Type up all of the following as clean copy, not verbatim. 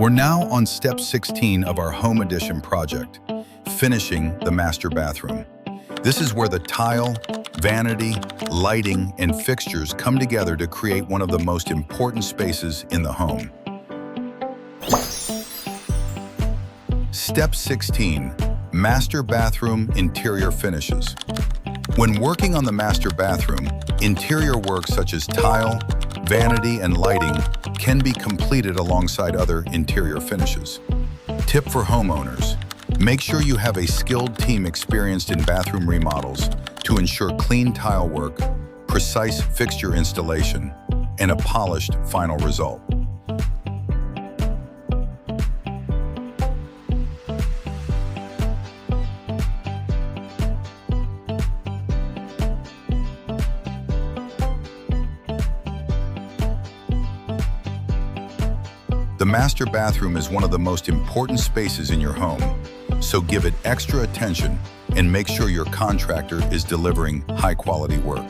We're now on step 16 of our home addition project, finishing the master bathroom. This is where the tile, vanity, lighting, and fixtures come together to create one of the most important spaces in the home. Step 16, master bathroom interior finishes. When working on the master bathroom, interior work such as tile, vanity, and lighting can be completed alongside other interior finishes. Tip for homeowners: make sure you have a skilled team experienced in bathroom remodels to ensure clean tile work, precise fixture installation, and a polished final result. The master bathroom is one of the most important spaces in your home, so give it extra attention and make sure your contractor is delivering high-quality work.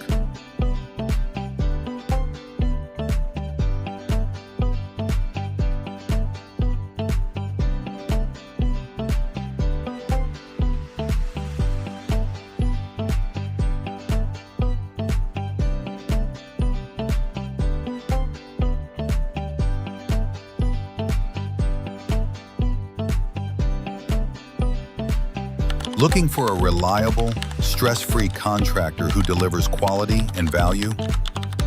Looking for a reliable, stress-free contractor who delivers quality and value?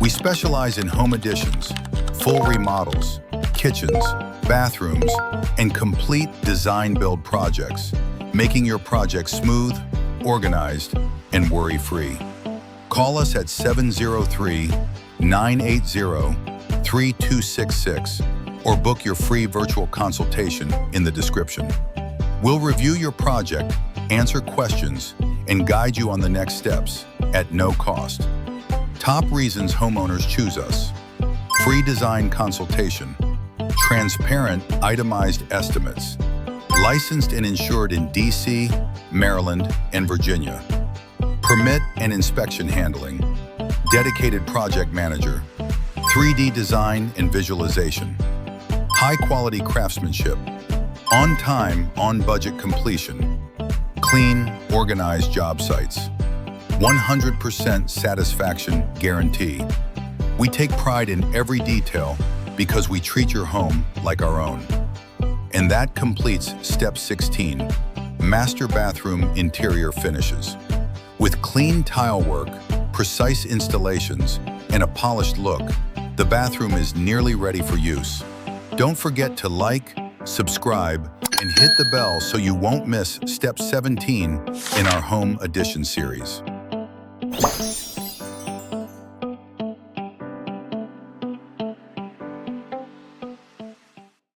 We specialize in home additions, full remodels, kitchens, bathrooms, and complete design-build projects, making your project smooth, organized, and worry-free. Call us at 703-980-3266 or book your free virtual consultation in the description. We'll review your project, answer questions, and guide you on the next steps at no cost. Top reasons homeowners choose us: free design consultation, transparent itemized estimates, licensed and insured in DC, Maryland, and Virginia, permit and inspection handling, dedicated project manager, 3D design and visualization, high-quality craftsmanship, on-time, on-budget completion, clean, organized job sites, 100% satisfaction guarantee. We take pride in every detail because we treat your home like our own. And that completes step 16, master bathroom interior finishes. With clean tile work, precise installations, and a polished look, the bathroom is nearly ready for use. Don't forget to like, subscribe, and hit the bell so you won't miss step 17 in our home addition series.